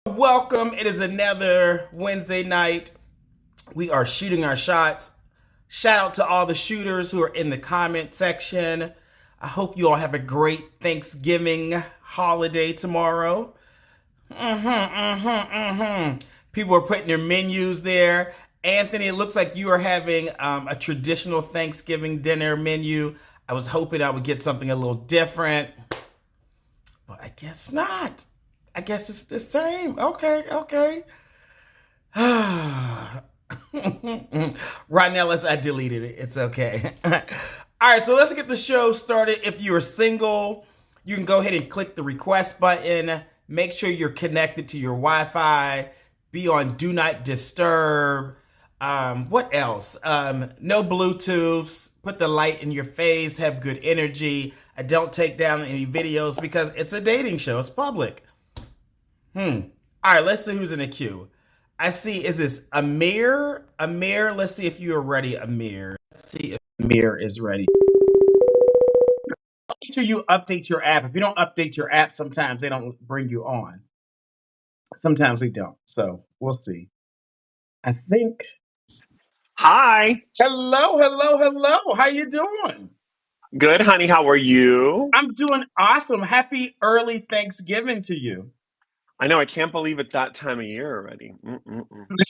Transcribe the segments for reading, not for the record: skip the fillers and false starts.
Welcome. It is another Wednesday night. We are shooting our shots. Shout out to all the shooters who are in the comment section. I hope you all have a great Thanksgiving holiday tomorrow. People are putting their menus there. Anthony, it looks like you are having a traditional Thanksgiving dinner menu. I was hoping I would get something a little different, but I guess not. I guess it's the same. Okay. Right now, I deleted it. It's okay. All right, so let's get the show started. If you are single, you can go ahead and click the request button. Make sure you're connected to your Wi-Fi. Be on Do Not Disturb. What else? No Bluetooths. Put the light in your face. Have good energy. I don't take down any videos because it's a dating show. It's public. All right, let's see who's in the queue. I see, is this Amir? Amir, let's see if you are ready, Amir. Let's see if Amir is ready. Make sure you update your app. If you don't update your app, sometimes they don't bring you on. Sometimes they don't. So we'll see. I think. Hi. Hello. How you doing? Good, honey. How are you? I'm doing awesome. Happy early Thanksgiving to you. I know. I can't believe it's that time of year already.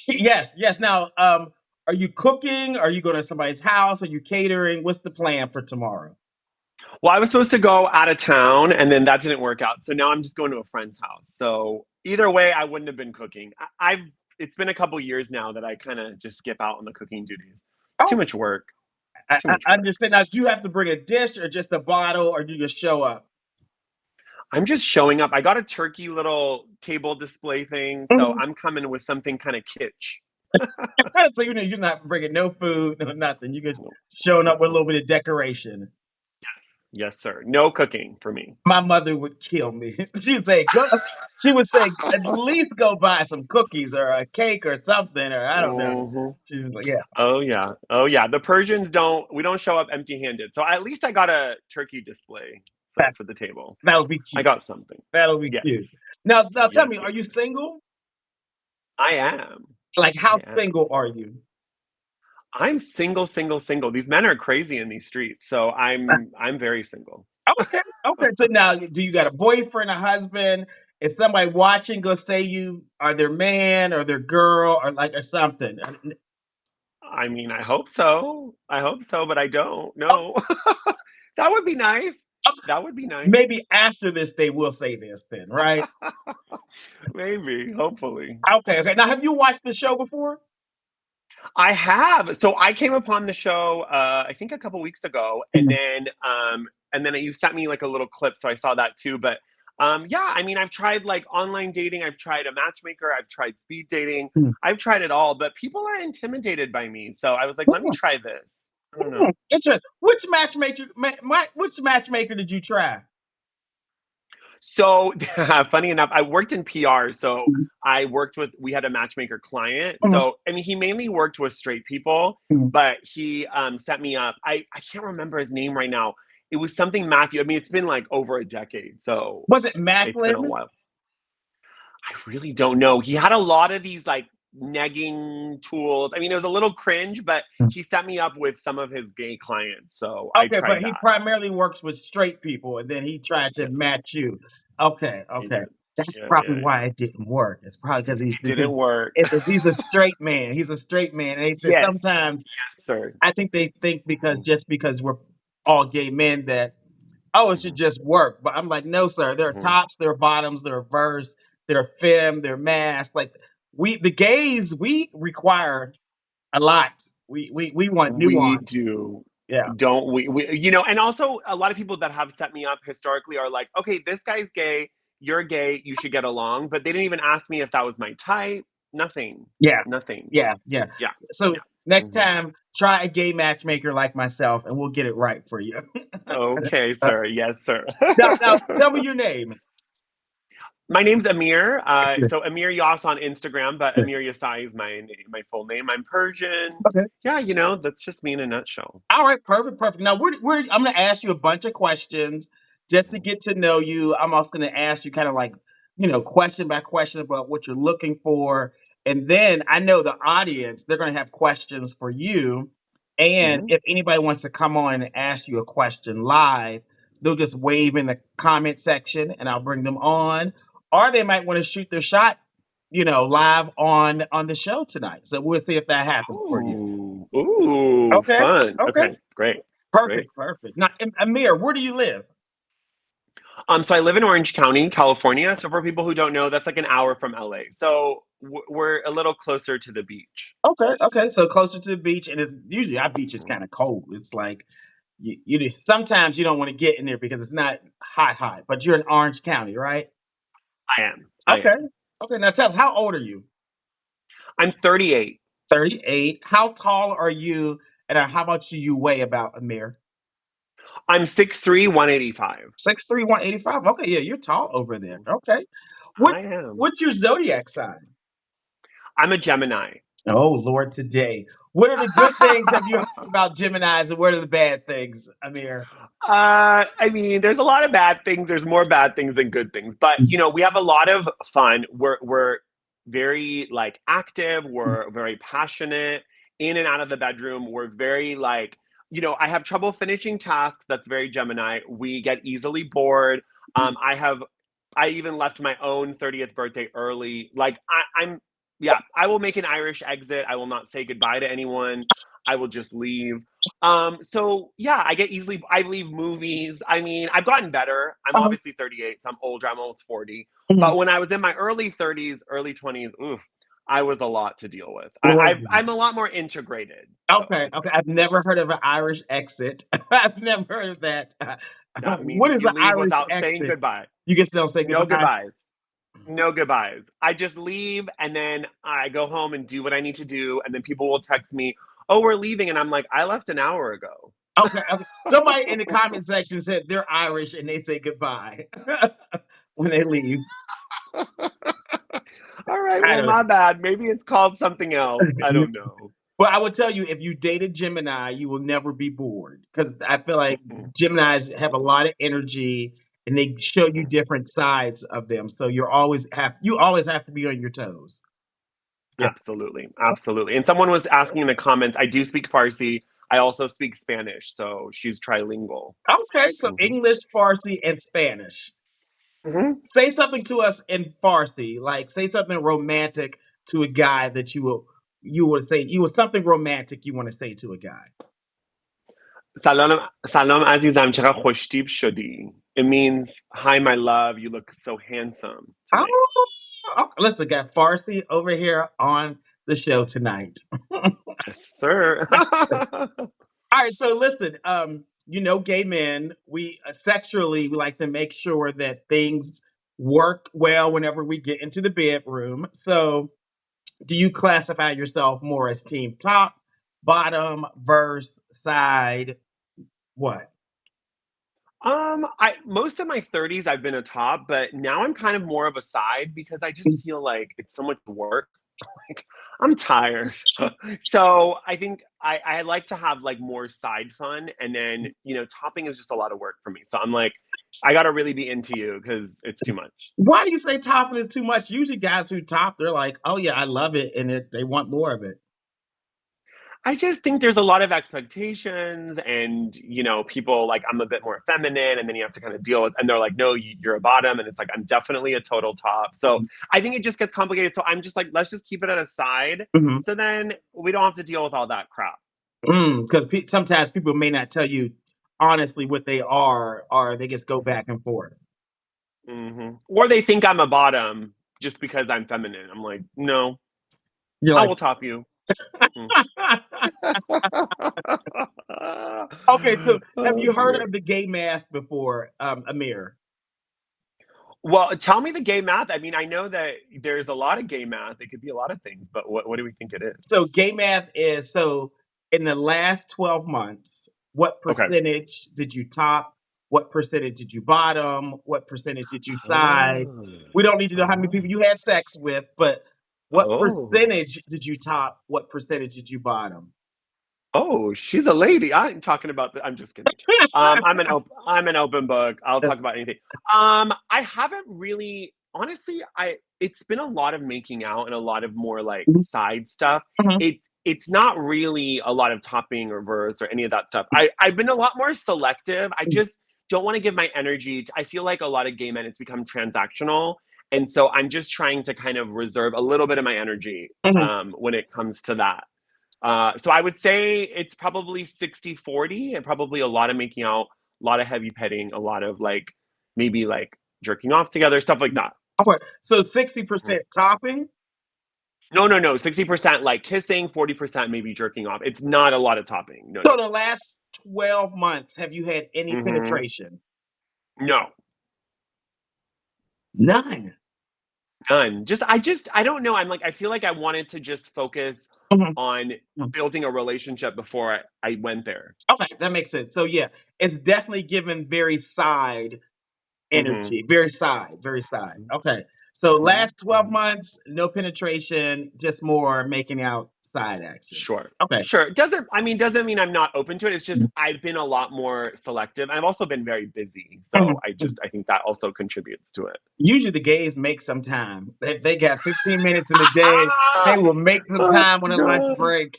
Yes. Now, are you cooking? Are you going to somebody's house? Are you catering? What's the plan for tomorrow? Well, I was supposed to go out of town, and then that didn't work out. So now I'm just going to a friend's house. So either way, I wouldn't have been cooking. I've. It's been a couple years now that I kind of just skip out on the cooking duties. Too Oh, much work. I, Too I much work. understand. Now, do you have to bring a dish or just a bottle, or do you just show up? I'm just showing up. I got a turkey little table display thing, so Mhm. I'm coming with something kind of kitsch. So you're not bringing no food, no nothing. You just No, showing up with a mm-mm. little bit of decoration. Yes, sir. No cooking for me. My mother would kill me. She'd say, "Go." She would say, "At least go buy some cookies or a cake or something, or I don't know." hmm She's like, "Yeah, Oh yeah. Oh yeah. The Persians don't we don't show up empty-handed. So at least I got a turkey display so that, for the table. that'll be I cute. got something. That'll be Yes. cute." Now, tell Yes, me, are yes, you yes. single? I am. Like, I how am. single are you? I'm single. These men are crazy in these streets. So I'm very single. Okay. So now, do you got a boyfriend, a husband? Is somebody watching? Go say you are their man or their girl or like or something. I mean, I hope so. I hope so, but I don't. Oh, No. That would be nice. oh, That would be nice. maybe after this, they will say this. Then, right? Maybe, hopefully. Okay. Now, have you watched the show before? I have. So I came upon the show, I think a couple weeks ago, Mhm. and then you sent me like a little clip, so I saw that too. But yeah, I mean, I've tried like online dating, I've tried a matchmaker, I've tried speed dating, Mhm. I've tried it all, but people are intimidated by me. So I was like, let me try this. I don't know. Interesting. Which matchmaker did you try? So funny enough, I worked in PR, so we had a matchmaker client. Mhm. So I mean, he mainly worked with straight people, Mhm. but he set me up. I can't remember his name right now. It was something Matthew. I mean, it's been like over a decade, so Was it it's been a Macklin? while. I really don't know. He had a lot of these like negging tools. I mean, it was a little cringe, but he set me up with some of his gay clients, so I Okay, but tried he that. primarily works with straight people, and then he tried to Yes, match you. Okay, he okay. did. That's probably Yeah. why it didn't work. It's probably because It didn't work. he's a straight man. He's a straight man. And they, Yes. sometimes Yes, sir. I think they think Mhm, because we're all gay men that oh it should mhm, just work. But I'm like, no, sir. There are mhm. tops, there are bottoms, there are verse, there are femme, there are mass. Like the gays, we require a lot. We want We nuance. do, Yeah. don't we? And also a lot of people that have set me up historically are like, okay, this guy's gay, you're gay, you should get along. But they didn't even ask me if that was my type. Nothing. Yeah, Nothing. yeah. Yeah. So Yeah. next hmm time, try a gay matchmaker like myself, and we'll get it right for you. Okay, sir. Yes, sir. Now, tell me your name. My name's Amir. It's good. So Amir Yas on Instagram, but Amir Yasai is my full name. I'm Persian. Okay. Yeah, that's just me in a nutshell. All right, perfect. Now, I'm going to ask you a bunch of questions just to get to know you. I'm also going to ask you kind of like question by question about what you're looking for. And then I know the audience, they're going to have questions for you. And Mhm. if anybody wants to come on and ask you a question live, they'll just wave in the comment section and I'll bring them on. Or they might want to shoot their shot, live on the show tonight. So we'll see if that happens for you. Ooh, Okay. fun. Okay. Okay, great, great. Perfect. Perfect. Now, Amir, where do you live? So I live in Orange County, California. So for people who don't know, that's like an hour from LA. So we're a little closer to the beach. Okay, okay. So closer to the beach, and it's usually our beach is Mhm. kind of cold. It's like sometimes you don't want to get in there because it's not hot, but you're in Orange County, right? I am. I Okay. am. Okay. Now tell us, how old are you? I'm 38. 38. How tall are you? And how much do you weigh about, Amir? I'm 6'3", 185. 6'3", 185. Okay, yeah, you're tall over there. Okay. What I am. what's your zodiac sign? I'm a Gemini. Oh Lord, today. What are the good things have you heard about Geminis and what are the bad things, Amir? I mean, there's a lot of bad things. There's more bad things than good things, but we have a lot of fun. We're very like active. We're very passionate in and out of the bedroom. We're very like, I have trouble finishing tasks. That's very Gemini. We get easily bored. I even left my own 30th birthday early. Like yeah, I will make an Irish exit. I will not say goodbye to anyone. I will just leave. So yeah, I leave movies. I mean, I've gotten better. I'm Uh-huh. obviously 38, so I'm older. I'm almost 40. Mhm. But when I was in my early 30s, early 20s, oof, I was a lot to deal with. Lord. I'm a lot more integrated, so Okay, it's okay. good. I've never heard of an Irish exit. I've never heard of that. That What means is you an leave Irish without saying exit? goodbye. You can still say No goodbye. goodbyes. No goodbyes. I just leave and then I go home and do what I need to do. And then people will text me, "Oh, we're leaving." And I'm like, "I left an hour ago." Okay, okay. Somebody in the comment section said they're Irish and they say goodbye when they leave. All right, I well, don't my bad. Maybe it's called something else. I know. don't know. But I would tell you, if you dated Gemini, you will never be bored because I feel like Mm-mm, Geminis have a lot of energy and they show you mm-mm. different sides of them. So you always have to be on your toes. Yeah. Absolutely. Absolutely. And someone was asking in the comments, I do speak Farsi. I also speak Spanish. So she's trilingual. Okay, so Hmm. English, Farsi, and Spanish. Hmm. Say something to us in Farsi, like say something romantic to a guy that you would say you was something romantic you want to say to a guy. سلام عزیزم چقدر خوشتیپ شدی. It means, hi, my love. You look so handsome tonight. Oh, okay, let's look at Farsi over here on the show tonight. Yes, sir. All right, so listen, gay men, we sexually we like to make sure that things work well whenever we get into the bedroom. So, do you classify yourself more as team top, bottom, verse, side? What? I most of my 30s I've been a top, but now I'm kind of more of a side because I just feel like it's so much work. Like I'm tired. So I think I like to have like more side fun and then, topping is just a lot of work for me. So I'm like, I gotta really be into you because it's too much. Why do you say topping is too much? Usually, guys who top, they're like, "Oh yeah, I love it," and they want more of it. I just think there's a lot of expectations and, people like I'm a bit more feminine and then you have to kind of deal with, and they're like, no, you're a bottom. And it's like, I'm definitely a total top. So I think it just gets complicated. So I'm just like, let's just keep it at a side. Mhm. So then we don't have to deal with all that crap. Because sometimes people may not tell you honestly what they are, or they just go back and forth. Or they think I'm a bottom just because I'm feminine. I'm like, no, You're I like, will top you. Mm. okay. So, have Oh you heard dear. of the gay math before, Amir? Well, tell me the gay math. I mean, I know that there's a lot of gay math. It could be a lot of things, but what do we think it is? So, gay math is so in the last 12 months, what Okay. percentage did you top? What percentage did you bottom? What percentage did you side? Oh. We don't need to know how many Oh. people you had sex with, but what Oh. percentage did you top? What percentage did you bottom? Oh, she's a lady. I ain't talking about the, I'm just kidding. I'm an open book. I'll talk about anything. I haven't really. honestly, I it's been a lot of making out and a lot of more like Mhm. side stuff. Mhm. It's not really a lot of topping or verse or any of that stuff. I've been a lot more selective. I Mhm. just don't want to give my energy to, I feel like a lot of gay men it's become transactional. And so I'm just trying to kind of reserve a little bit of my energy Mhm. when it comes to that. So I would say it's probably 60-40, and probably a lot of making out, a lot of heavy petting, a lot of like maybe like jerking off together, stuff like that. Okay, so Mhm. 60% topping. No, no, no. 60% like kissing, 40% maybe jerking off. It's not a lot of topping. No, So no. the last 12 months, have you had any Hmm. penetration? No, None. none. I don't know. I'm like, I feel like I wanted to just focus Mhm. on Mhm. building a relationship before I went there. Okay, that makes sense. So yeah, it's definitely given very side Hmm. energy, very side, very side. Okay. So Hmm. last 12 Hmm. months, no penetration, just more making out side action. Sure. Okay. Sure. Doesn't mean I'm not open to it. It's just I've been a lot more selective. I've also been very busy. Mhm. So Mhm. I think that also contributes to it. Usually the gays make some time. If they got 15 minutes in the day, they will make some Oh time on a lunch god. break.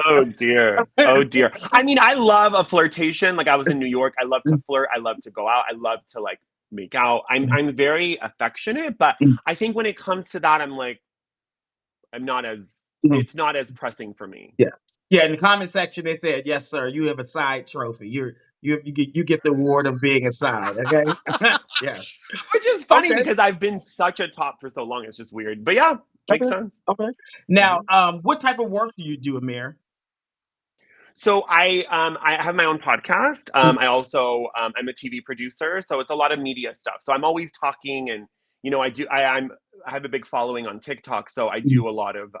Oh dear. Oh dear. I mean, I love a flirtation. Like I was in New York. I love to flirt. I love to go out. I love to like make out. I'm very affectionate, but I think when it comes to that, I'm like, I'm not as it's not as pressing for me. Yeah. Yeah, in the comment section they said, "Yes, sir, you have a side trophy. You get the award of being a side." Okay. Yes. Which is funny Okay. because I've been such a top for so long. It's just weird. But yeah, makes Okay. sense. Okay. Now, Mhm. what type of work do you do, Amir? So I have my own podcast. I also I'm a TV producer, so it's a lot of media stuff. So I'm always talking, and I have a big following on TikTok, so I Mhm. do a lot of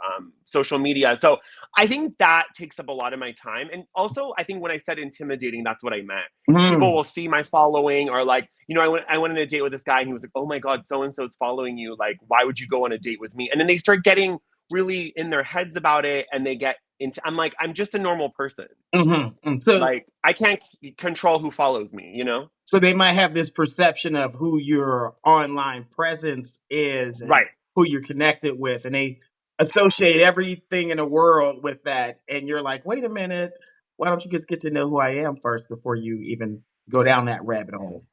social media. So I think that takes up a lot of my time, and also I think when I said intimidating, that's what I meant. People Mm. will see my following, or like I went on a date with this guy, and he was like, "Oh my god, so and so's following you. Like, why would you go on a date with me?" And then they start getting really in their heads about it, and they get into. I'm like, I'm just a normal person. Mhm. Mm. So Like I can't control who follows me, you know? so they might have this perception of who your online presence is and Right. who you're connected with, and they associate everything in the world with that. And you're like, wait a minute, why don't you just get to know who I am first before you even go down that rabbit Mhm. hole?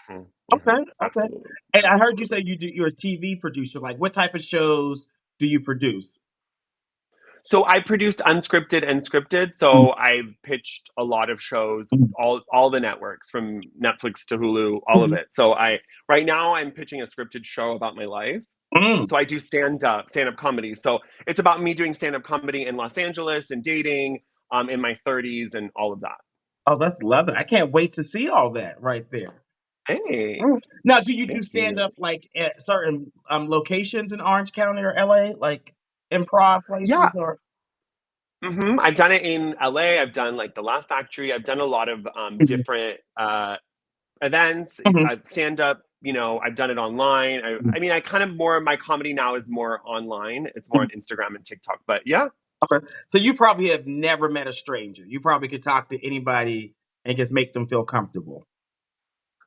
Mhm. Okay, Mhm. okay. Absolutely. And I heard you Absolutely. say you're a TV producer. Like, what type of shows do you produce? So I produced unscripted and scripted. Mm, So I've pitched a lot of shows, mm, all the networks from Netflix to Hulu, all of mhm, it. So I right now I'm pitching a scripted show about my life. mm. So I do stand up comedy. So it's about me doing stand up comedy in Los Angeles and dating in my 30s and all of that. Oh, that's lovely. I can't wait to see all that right there. Mm. Thanks. Now, do you do Thank stand you. up like at certain locations in Orange County or LA, like improv Yeah, places or? I've done it in LA. I've done like the Laugh Factory. I've done a lot of Mhm, different events. mhm, I've stand up. I've done it online. mhm, I mean, I kind of more my comedy now is more online. It's more mhm. on Instagram and TikTok. But yeah, Okay, so you probably have never met a stranger. You probably could talk to anybody and just make them feel comfortable.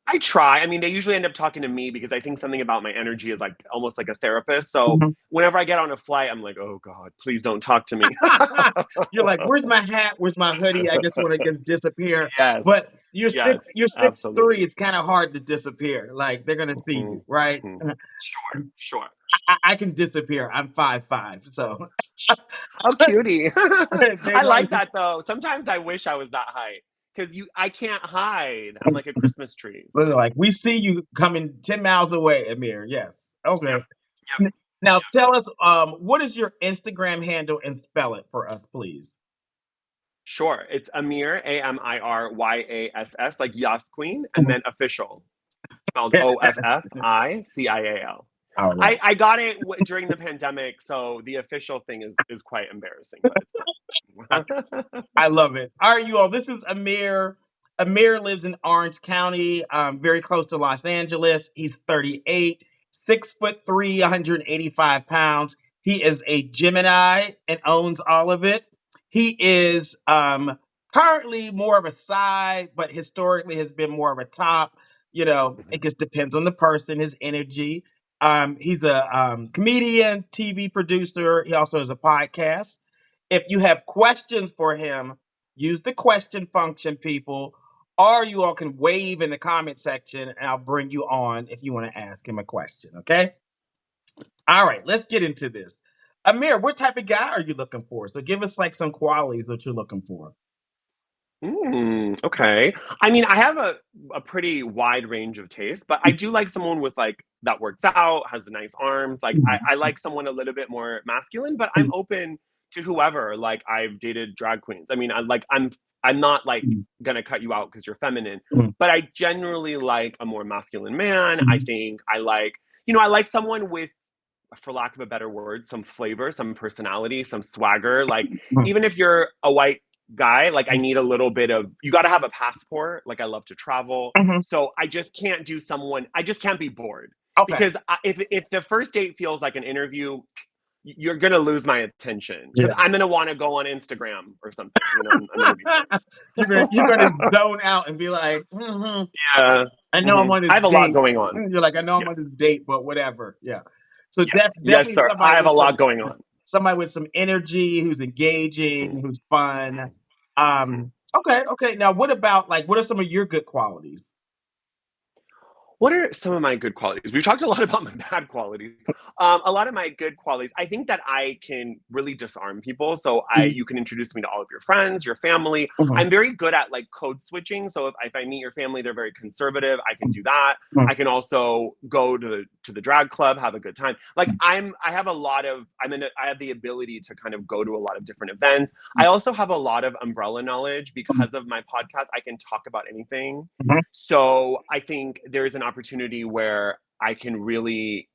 I try. I mean, they usually end up talking to me because I think something about my energy is like almost like a therapist. So Mhm. whenever I get on a flight, I'm like, oh God, please don't talk to me. You're like, "Where's my hat? Where's my hoodie? I just wanna just disappear." Yes, But you're yes, 6'3", absolutely. it's kinda hard to disappear, like, they're gonna see Hmm. you, right? Hmm. Sure, sure. I can disappear, I'm 5'5", so Oh, cutie. they I might like that though. Sometimes I wish I was that height because I can't hide. I'm like a but Christmas tree. they're like, "We see you coming 10 miles away, Amir." Yes, Yep, okay. yep, N Now yep. tell us, what is your Instagram handle, and spell it for us, please? Sure. It's Amir, AmirYass, like Yas Queen, and Mhm. then official, spelled Yes. OFFICIAL. Alright. I got it during the pandemic, so the official thing is quite embarrassing, but it's fine. I love it. All right, you all. This is Amir. Amir lives in Orange County, very close to Los Angeles. He's 38, 6'3", 185 pounds. He is a Gemini and owns all of it. He is currently more of a side, but historically has been more of a top. It Mhm, just depends on the person, his energy. He's a comedian, TV producer. He also has a podcast. If you have questions for him, use the question function, people, or you all can wave in the comment section and I'll bring you on if you want to ask him a question. Okay. All right, let's get into this. Amir, what type of guy are you looking for? So give us like some qualities that you're looking for. Okay. I mean, I have a pretty wide range of tastes, but I do like someone with like that works out, has nice arms. Like I like someone a little bit more masculine, but I'm open to whoever. Like I've dated drag queens. I mean, I'm not like gonna cut you out because you're feminine, but I generally like a more masculine man. I think I like, I like someone with, for lack of a better word, some flavor, some personality, some swagger. Like even if you're a white guy, like I need a little bit of, you got to have a passport. Like I love to travel. Mhm. So I just can't be bored Okay. because if the first date feels like an interview, you're going to lose my attention because Yeah. I'm going to want to go on Instagram or something. I'm going to be bored. You're gonna zone out and be like, Yeah. I know I'm on I this have a lot date. going on. You're like, I know I'm on this Yes. date, but whatever. Yeah. So Yes. Yes, definitely sir. I have a lot going on. somebody with some energy, who's engaging, who's fun. Okay, okay. Now what about like what are some of your good qualities? What are some of my good qualities? We've talked a lot about my bad qualities. A lot of my good qualities, I think that I can really disarm people. So Mhm, you can introduce me to all of your friends, your family. mhm, I'm very good at like code switching. So if I meet your family, they're very conservative. I can do that. mhm, I can also go to the drag club, have a good time. Like I have a lot of, I have the ability to kind of go to a lot of different events. I also have a lot of umbrella knowledge mhm, because of my podcast. I can talk about anything. mhm, So I think there's an opportunity where I can really,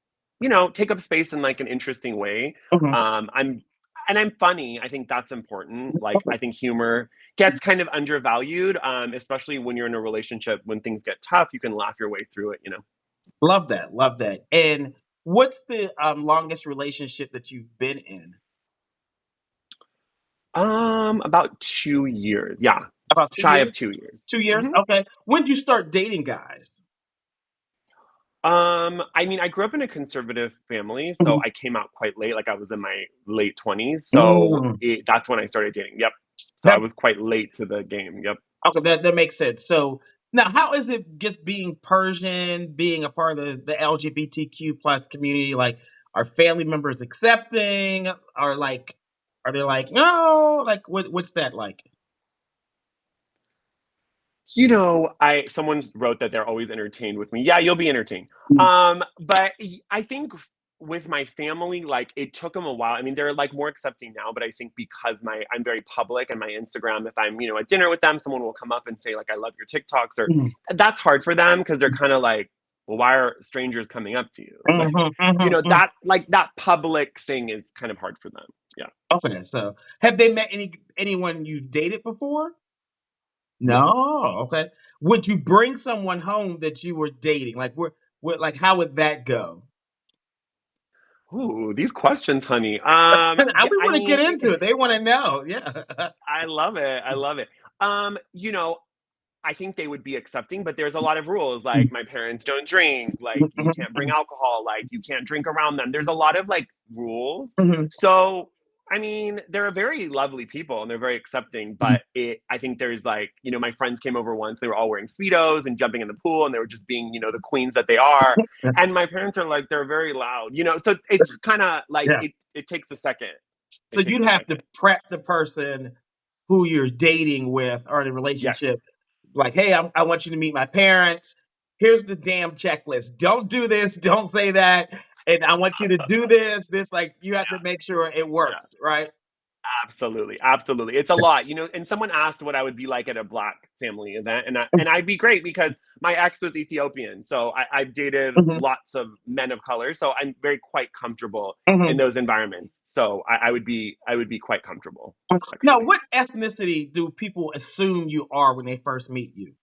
take up space in like an interesting way. mhm. I'm and I'm funny. I think that's important. Like Okay. I think humor gets kind of undervalued, especially when you're in a relationship. When things get tough, you can laugh your way through it. Love that. Love that. And what's the longest relationship that you've been in? About 2 years. Yeah, About two shy of years? 2 years. 2 years? hmm Okay. When did you start dating guys? I mean, I grew up in a conservative family, so Mhm. I came out quite late. Like I was in my late 20s, so Mm. that's when I started dating. Yep. So I That was quite late to the game. Yep. okay, that makes sense. So now, how is it just being Persian, being a part of the LGBTQ plus community? Like, are family members accepting? Are they like no? Like, what's that like? I someone wrote that they're always entertained with me. Yeah, you'll be entertained. But I think with my family, like it took them a while. I mean, they're like more accepting now, but I think because I'm very public and my Instagram, if I'm, at dinner with them, someone will come up and say, like, I love your TikToks, or Mhm, that's hard for them because they're kind of like, well, why are strangers coming up to you? Like, mhm, mhm, mhm. that public thing is kind of hard for them. Yeah. Okay, so have they met anyone you've dated before? Nope. No. Okay. Would you bring someone home that you were dating? Like, like, how would that go? Ooh, these questions, honey. And Yeah, we I want to get mean, into it. They want to know. Yeah. I love it. I love it. Um, you know, I think they would be accepting, but there's a lot of rules. Like my parents don't drink, like you can't bring alcohol, like you can't drink around them. There's a lot of like rules. So I mean, they're very lovely people and they're very accepting, but I think there's like, my friends came over once, they were all wearing Speedos and jumping in the pool and they were just being, the queens that they are. And my parents are like, they're very loud, so it's kind of like Yeah. it takes a second. So It takes you'd a have second. to prep the person who you're dating with or the Yes. relationship. Like, hey, I want you to meet my parents. Here's the damn checklist. Don't do this. Don't say that. And I want you to do this. This, like, you have to make sure it Yeah. works, right? Absolutely, absolutely. It's a lot, and someone asked what I would be like at a black family event, and I'd be great because my ex was Ethiopian, so I've dated Mhm, lots of men of color, so I'm very quite comfortable in mhm. those environments. So I would be quite comfortable, Now, actually. what ethnicity do people assume you are when they first meet you?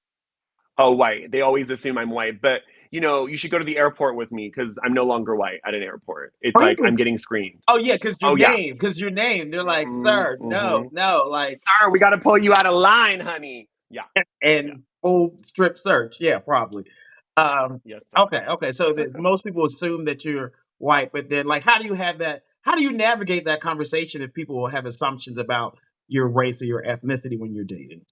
Oh, white. They always assume I'm white, but you should go to the airport with me because I'm no longer white at an airport. It's like Really? I'm getting screened. Oh yeah, because your Oh yeah. name, because your name. They're like, hmm sir, no, hmm no, like, Sir, we got to pull you out of line, honey. Yeah, yeah. and full strip search. Yeah, probably. Um, Yes, okay, okay. So sir. most people assume that you're white, but then like, how do you have that? How do you navigate that conversation if people will have assumptions about your race or your ethnicity when you're dating?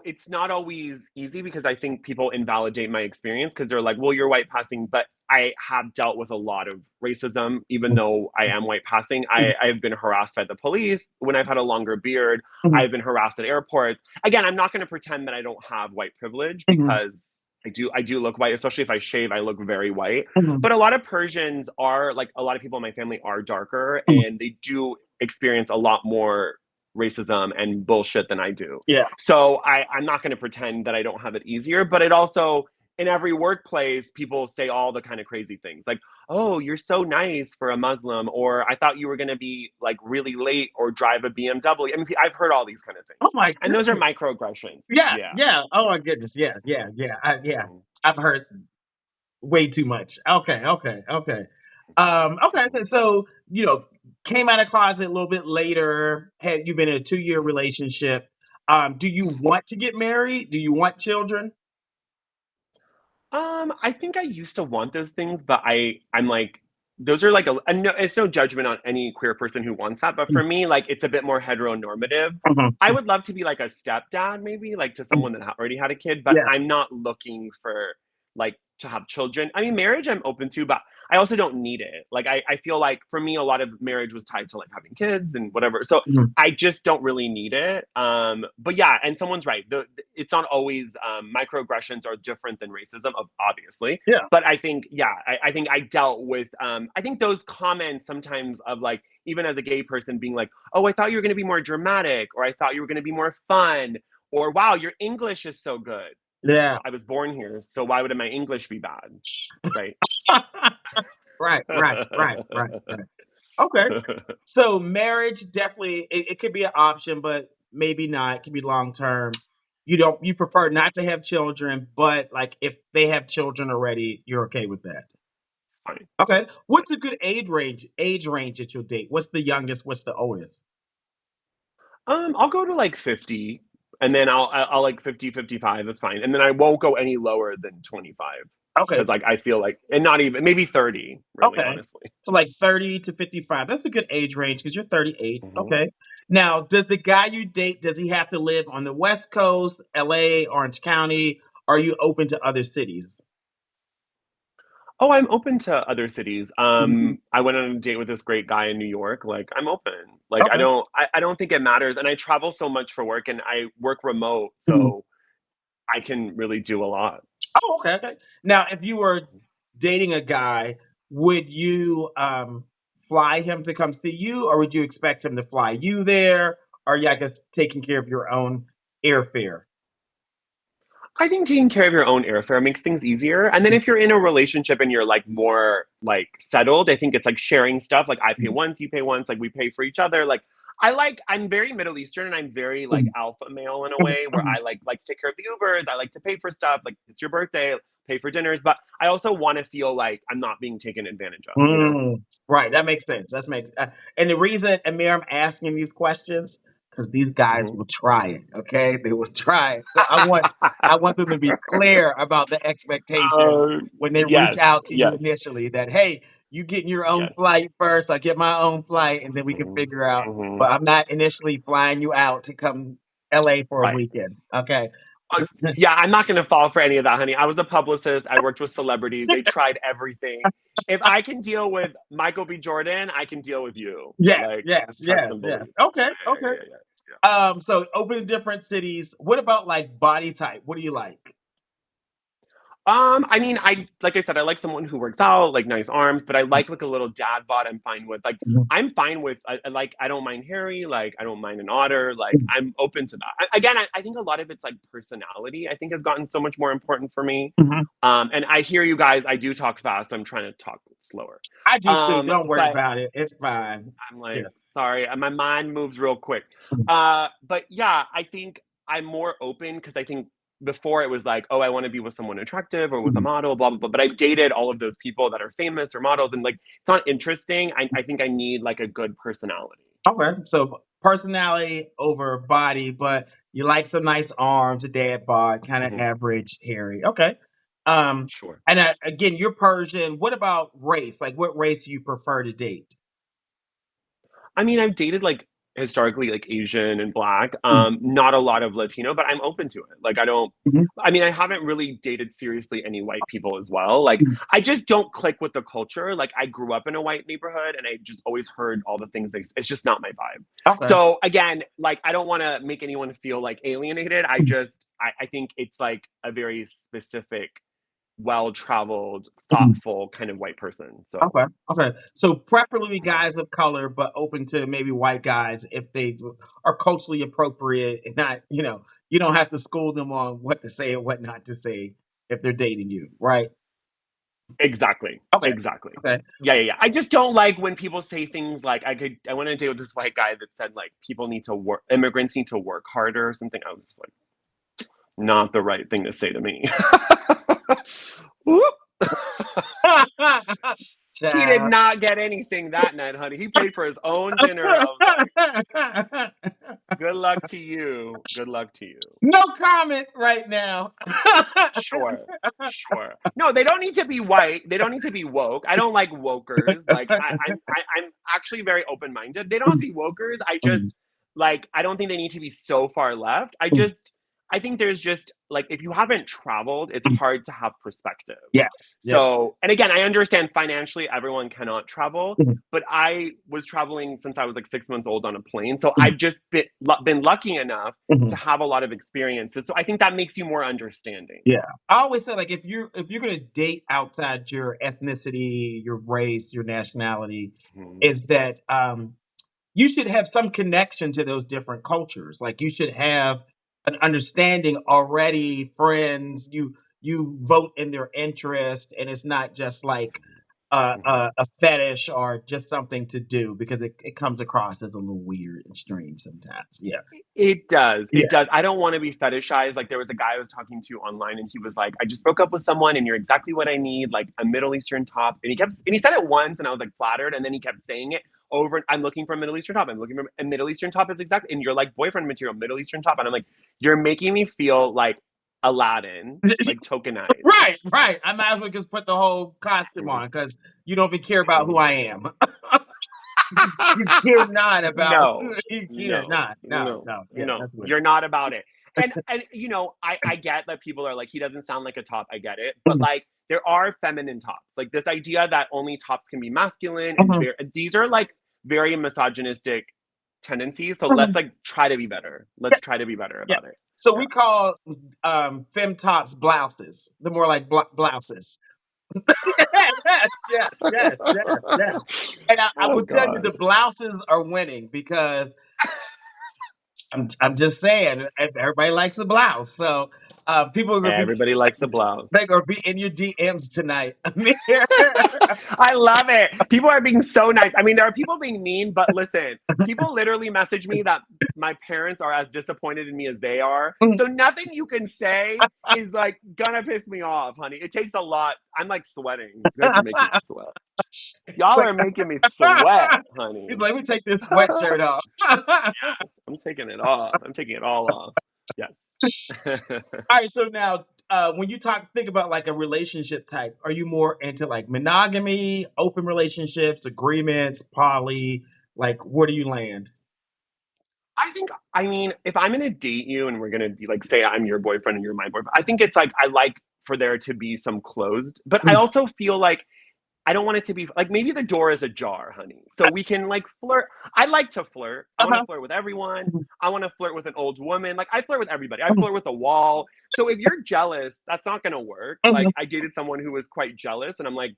It's not always easy because I think people invalidate my experience because they're like, well, you're white passing, but I have dealt with a lot of racism, even though I am white passing. I've been harassed by the police when I've had a longer beard. Mhm, I've been harassed at airports. Again, I'm not going to pretend that I don't have white privilege mhm, because I do look white, especially if I shave, I look very white. mhm, But a lot of Persians are like a lot of people in my family are darker mhm. and they do experience a lot more racism and bullshit than I do. Yeah. So I'm not going to pretend that I don't have it easier, but it also, in every workplace, people say all the kind of crazy things like, oh, you're so nice for a Muslim, or I thought you were going to be like really late or drive a BMW. I mean, I've heard all these kind of Oh things. my And those are goodness. microaggressions. Yeah, Yeah. yeah. Oh my goodness. Yeah, yeah, yeah. Yeah. Mhm, I've heard way too much. Okay, okay, okay. Okay, mhm. so came out of closet a little bit later. Had you been in a 2-year relationship? Do you want to get married? Do you want children? I think I used to want those things, but I'm like, those are like and no, it's no judgment on any queer person who wants that, but for me, like, it's a bit more heteronormative. Mhm, I would love to be like a stepdad, maybe like to mhm. someone that already had a kid, but Yeah. I'm not looking for like to have children. I mean, marriage I'm open to, but I also don't need it. Like, I feel like for me, a lot of marriage was tied to like having kids and whatever. So Mhm. I just don't really need it. But yeah, and someone's right. It's not always microaggressions are different than racism, obviously. Yeah. But I think, yeah, I think I dealt with. I think those comments sometimes of like, even as a gay person, being like, "Oh, I thought you were going to be more dramatic," or "I thought you were going to be more fun," or "Wow, your English is so good." Yeah. Well, I was born here, so why would my English be bad, right? Right, right, right, right, right. Okay. So marriage definitely it could be an option, but maybe not. It could be long term. You prefer not to have children, but like if they have children already, you're okay with that. It's fine. Okay. It's fine. What's a good age range that you'll date? What's the youngest? What's the oldest? I'll go to like 50 and then I'll like 50, 55. That's fine. And then I won't go any lower than 25 Okay. because like I feel like, and not even maybe 30, really, Okay. honestly. So like 30 to 55. That's a good age range because you're 38. Hmm. Okay. Now, does the guy you date, does he have to live on the West Coast, LA, Orange County? Are you open to other cities? Oh, I'm open to other cities. Mhm. I went on a date with this great guy in New York. Like, I'm open. Like, Okay. I don't think it matters. And I travel so much for work and I work remote. Mhm. So I can really do a lot. Oh, okay, okay. Now, if you were dating a guy, would you fly him to come see you, or would you expect him to fly you there? Or you, I guess, taking care of your own airfare? I think taking care of your own airfare makes things easier. And then if you're in a relationship and you're like more like settled, I think it's like sharing stuff. Like I pay Mhm. once, you pay once, like we pay for each other. Like I'm very Middle Eastern and I'm very like Mhm. alpha male in a Mhm. way where Mhm. I like to take care of the Ubers. I like to pay for stuff. Like it's your birthday, pay for dinners. But I also want to feel like I'm not being taken advantage of, you know? Right, that makes sense. And the reason, Amir, I'm asking these questions because these guys Mhm. will try it. Okay, they will try it. So I want them to be clear about the expectations when they reach Yes, out to you yes, initially. That hey, you getting your own yes. flight first. I get my own flight, and then we can Mhm, figure out. mhm. But I'm not initially flying you out to come LA for a Right. weekend. Okay. Yeah, I'm not gonna fall for any of that, honey. I was a publicist. I worked with celebrities. They tried everything. If I can deal with Michael B. Jordan, I can deal with you. Yes, Like, yes, trust and yes, believe. yes. Okay, Yeah, okay. yeah, yeah, yeah. So open to different cities. What about like body type? What do you like? I mean, I like I said, I like someone who works out, like nice arms, but I like a little dad bod. I'm fine with. Like, Mhm. I'm fine with. I don't mind hairy. Like, I don't mind an otter. Like, Mhm. I'm open to that. Again, I think a lot of it's like personality. I think has gotten so much more important for me. Mhm. And I hear you guys. I do talk fast, so I'm trying to talk slower. I do too. Don't worry But about it. It's fine. I'm Yeah. like, sorry, my mind moves real quick. Mhm. But yeah, I think I'm more open because I think before it was like, oh, I want to be with someone attractive or with a Mhm. model, blah, blah, blah. But I've dated all of those people that are famous or models, and like, it's not interesting. I think I need like a good personality. Okay. So personality over body, but You like some nice arms, a dad bod, kind of Hmm. average, hairy. Okay. Um, Sure. and again, you're Persian. What about race? Like, what race do you prefer to date? I mean, I've dated like historically like Asian and Black, Mm, not a lot of Latino, but I'm open to it. Like, I don't, mhm, I mean, I haven't really dated seriously any white people as well. Like, mm. I just don't click with the culture. Like, I grew up in a white neighborhood and I just always heard all the things it's just not my vibe. Okay. So, again, like, I don't want to make anyone feel like alienated. Mm, I think it's like a very specific, well traveled, mhm. thoughtful kind of white person. So, Okay. Okay. So preferably yeah. guys of color, but open to maybe white guys if they are culturally appropriate and not, you don't have to school them on what to say and what not to say if they're dating you, right? Exactly. Okay. Exactly. Okay. Yeah, yeah, yeah. I just don't like when people say things like I went on a date with this white guy that said like people need to work immigrants need to work harder or something. I was just like, not the right thing to say to me. Whoop. He did Child. not get anything that night, honey. He paid for his own dinner. I was like, good luck to you. Good luck to you. No comment right now. Sure. Sure. No, they don't need to be white. They don't need to be woke. I don't like wokers. Like I'm actually very open minded. They don't have to be wokers. I just like I don't think they need to be so far left. I think there's just like if you haven't traveled, it's hard to have perspective. Yes. Yep. So, and again, I understand financially everyone cannot travel, but I was traveling since I was like 6 months old on a plane. So I've just been lucky enough to have a lot of experiences. So I think that makes you more understanding. Yeah. I always say like if you're gonna date outside your ethnicity, your race, your nationality, Mhm. is that you should have some connection to those different cultures. Like you should have an understanding already, friends, you vote in their interest, and it's not just like Mhm. a fetish or just something to do because it comes across as a little weird and strange sometimes. Yeah. It does. Yeah. It does. I don't want to be fetishized. Like there was a guy I was talking to online and he was like, I just broke up with someone and you're exactly what I need, like a Middle Eastern top. And he said it once and I was like flattered. And then he kept saying it over and I'm looking for a Middle Eastern top. I'm looking for a Middle Eastern top is exactly and you're like boyfriend material, Middle Eastern top. And I'm like, you're making me feel like Aladdin, like tokenized. Right, right. I might as well just put the whole costume on because you don't even care about who I am. You care not about No, you care no, not. No, no, no. Yeah, no. that's weird. You're not about it. And I get that people are like, he doesn't sound like a top. I get it. But like there are feminine tops. Like this idea that only tops can be masculine and Mhm, these are like very misogynistic tendencies. So let's mhm. like try to be better. Yeah, Let's try to be better yeah. about it. So Yeah. we call fem tops blouses. The more like blouses. Yes, yes, yes, yes, yes. And I Oh will tell you God. the blouses are winning because I'm just saying everybody likes a blouse. So people are gonna be Everybody likes a blouse. they're gonna be in your DMs tonight. Amir. I love it. People are being so nice. I mean, there are people being mean, but listen, people literally message me that my parents are as disappointed in me as they are. So nothing you can say is like gonna piss me off, honey. It takes a lot. I'm like sweating. You guys are making me sweat. Y'all Like, are making me sweat, he's honey. like, let me take this Yes, sweatshirt off. I'm taking it off. I'm taking it all off. Yes. All right, so now when you think about like a relationship type, are you more into like monogamy, open relationships, agreements, poly? Like, where do you land? I think, I mean, if I'm gonna date you and we're gonna be like, say I'm your boyfriend and you're my boyfriend, I think it's like, I like for there to be some closed, but I Mm, also feel like I don't want it to be like maybe the door is ajar, honey. So we can like flirt. I like to flirt. I want to uh-huh. flirt with everyone. Mhm, I want to flirt with an old woman. Like I flirt with everybody. I mhm, flirt with a wall. So if you're jealous, that's not gonna work. mhm, Like I dated someone who was quite jealous, and I'm like,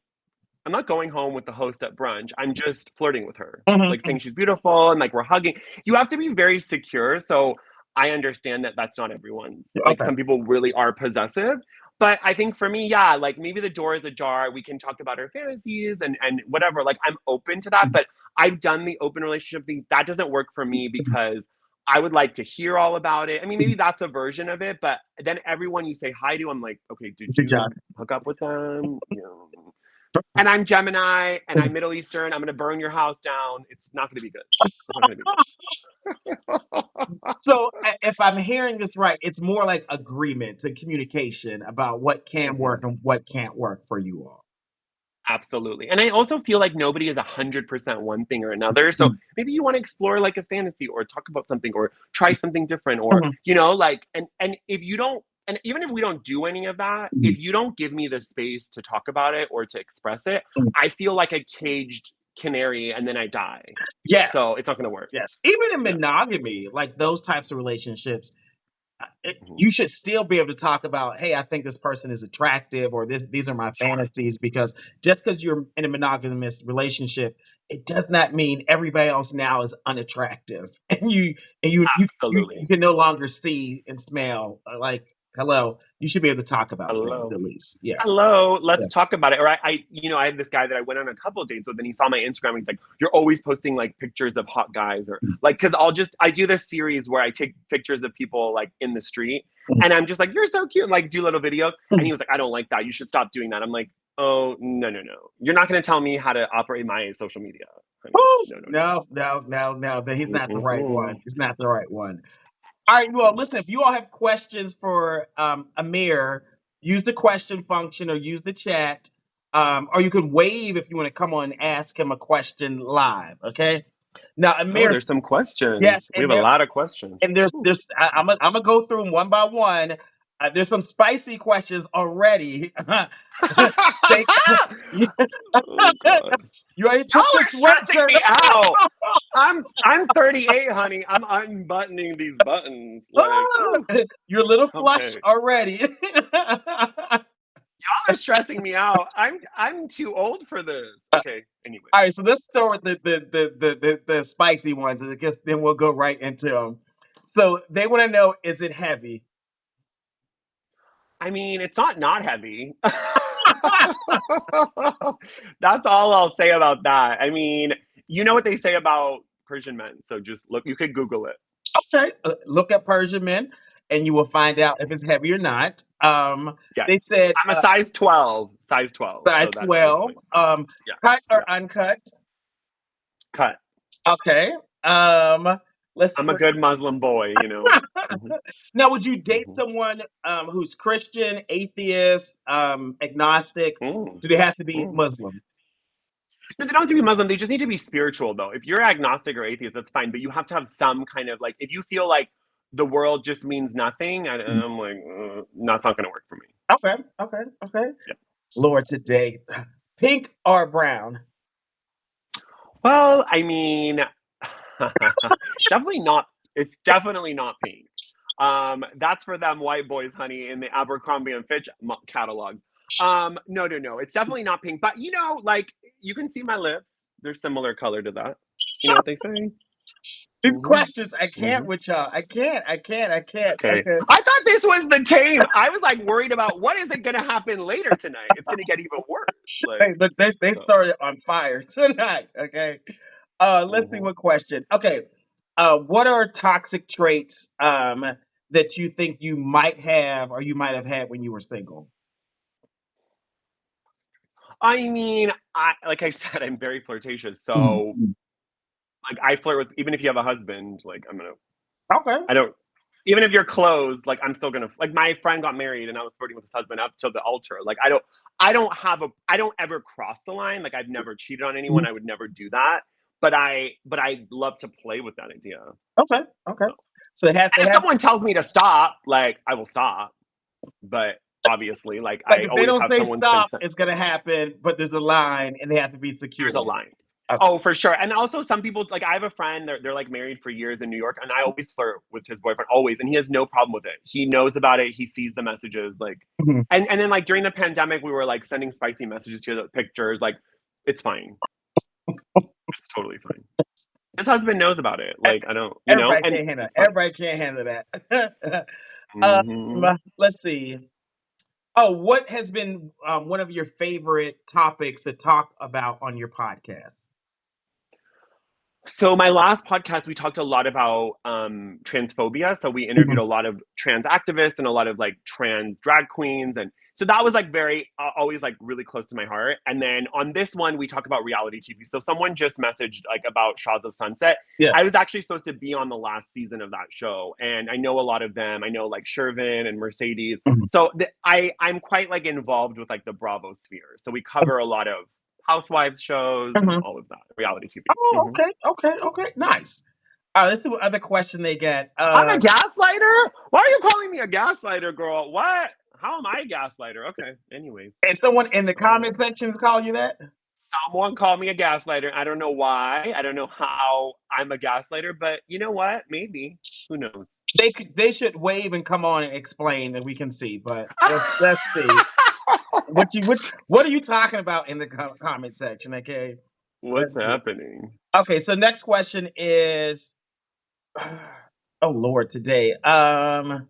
I'm not going home with the host at brunch. I'm just flirting with her, mhm, like mhm. saying she's beautiful and like we're hugging. You have to be very secure. So I understand that that's not everyone's. Like Okay. some people really are possessive. But I think for me, yeah, like maybe the door is ajar. We can talk about our fantasies and whatever. Like I'm open to that. Mhm, But I've done the open relationship thing. That doesn't work for me mhm, because I would like to hear all about it. I mean, maybe mhm. that's a version of it, but then everyone you say hi to, I'm like, okay, did Good job. you hook up with them? You know, And I'm Gemini and I'm Middle Eastern. I'm going to burn your house down. It's not going to be good. It's not going to be good. So if I'm hearing this right, it's more like agreement and communication about what can work Mhm. and what can't work for you all. Absolutely. And I also feel like nobody is 100% one thing or another. So Mm, maybe you want to explore like a fantasy or talk about something or try something different or, mhm, like, and if you don't, and even if we don't do any of that, mhm, if you don't give me the space to talk about it or to express it, mhm. I feel like a caged canary and then I die. Yes, So it's not going to work. yes. Even in Yeah. monogamy, like those types of relationships, Mhm. you should still be able to talk about, hey, I think this person is attractive, or these are my Sure. fantasies. Because just because you're in a monogamous relationship, it does not mean everybody else now is unattractive, and you Absolutely. can no longer see and smell. Like, hello, you should be able to talk about things Hello. at least. Yeah, Hello, let's yeah. talk about it. Or I have this guy that I went on a couple of dates with, and he saw my Instagram. And he's like, "You're always posting like pictures of hot guys, or like, because I do this series where I take pictures of people like in the street, and I'm just like, you're so cute, and like do little videos. And he was like, I don't like that. You should stop doing that. I'm like, oh no, no, no. You're not going to tell me how to operate my social media, honey. Woo! No, no, No, no, no, no. That he's no. not the right one. Mm-mm. He's not the right one. All right, well, listen, if you all have questions for Amir, use the question function or use the chat. Or you can wave if you want to come on and ask him a question live. Okay. Now, Oh, Amir, there's some yes, questions. We and have a lot of questions. Ooh. I'm gonna go through them one by one. There's some spicy questions already. Thank- you Oh God. already took Y'all your are stressing sweatshirt me out. I'm 38, honey. I'm unbuttoning these buttons. Like, off. ooh, You're a little flush okay. already. Y'all are stressing me out. I'm too old for this. Okay. Anyway. All right, so let's start with the spicy ones, and I guess then we'll go right into them. So they want to know: is it heavy? I mean, it's not heavy. That's all I'll say about that. I mean, you know what they say about Persian men, so just look. You could Google it. Okay, look up Persian men, and you will find out if it's heavy or not. Yes, They said I'm a size 12. Size 12. size So that's 12. like yeah, Cut yeah. or uncut? Cut. Okay. Let's see I'm a what. good Muslim boy. Hmm. Now, would you date Hmm. someone who's Christian, atheist, agnostic? Mm, Do they have to be mm. Muslim? No, they don't have to be Muslim. They just need to be spiritual, though. If you're agnostic or atheist, that's fine. But you have to have some kind of like, if you feel like the world just means nothing, Mm. I'm like, that's not going to work for me. Okay, okay, okay. Yeah. Lord, today, pink or brown? Well, I mean, definitely not. It's definitely not pink. That's for them white boys, honey, in the Abercrombie and Fitch catalog. No, no, no. It's definitely not pink. But like you can see my lips. They're similar color to that. You know what they say? These Hmm. questions, I can't Hmm. with y'all. I can't. I can't. I can't. Okay. Okay. I thought this was the tame. I was like worried about what is it going to happen later tonight. It's going to get even worse. Hey, Like, but they so. started on fire tonight. Okay. Let's see Mhm. what question. Okay. What are toxic traits that you think you might have or you might have had when you were single? I mean, like I said, I'm very flirtatious. Mm, So mm. like I flirt with even if you have a husband, like Okay. I don't even if you're closed, like I'm still gonna like my friend got married and I was flirting with his husband up till the altar. Like I don't ever cross the line. Like I've never cheated on anyone. Mhm. I would never do that. But I love to play with that idea. Okay. Okay. So So and if someone tells me to stop, like I will stop. But obviously, like like I if they always don't have say someone's stop, consent. it's gonna happen, but there's a line and they have to be There's a secure. line. Okay. Oh, for sure. And also some people like I have a friend, they're like married for years in New York, and I always flirt with his boyfriend, always, and he has no problem with it. He knows about it, he sees the messages, like Mhm. and then like during the pandemic, we were like sending spicy messages to the pictures, like it's fine. It's totally fine. His husband knows about it. E- Like I don't, Everybody and can't handle. it's fine. Everybody can't handle that. Hmm. Let's see. Oh, what has been one of your favorite topics to talk about on your podcast? So my last podcast, we talked a lot about transphobia. So we interviewed Mhm. a lot of trans activists and a lot of like trans drag queens, and so that was like very always like really close to my heart. And then on this one, we talk about reality TV. So someone just messaged like about Shaws of Sunset. Yeah. I was actually supposed to be on the last season of that show, and I know a lot of them. I know like Shervin and Mercedes. Mhm. So I'm quite like involved with like the Bravo sphere. So we cover a lot of housewives shows and Mhm. all of that reality TV. Oh, Hmm. okay, nice. All right, let's see what other question they get. I'm a gaslighter? Why are you calling me a gaslighter, girl? What? How am I a gaslighter? Okay. Anyways, And someone in the I don't know. comment sections call you that? Someone called me a gaslighter. I don't know why. I don't know how I'm a gaslighter, but you know what? Maybe. Who knows? They should wave and come on and explain that we can see. But let's see what are you talking about in the comment section? Okay, What's let's see. happening? Okay, so next question is, oh Lord, today. Mm,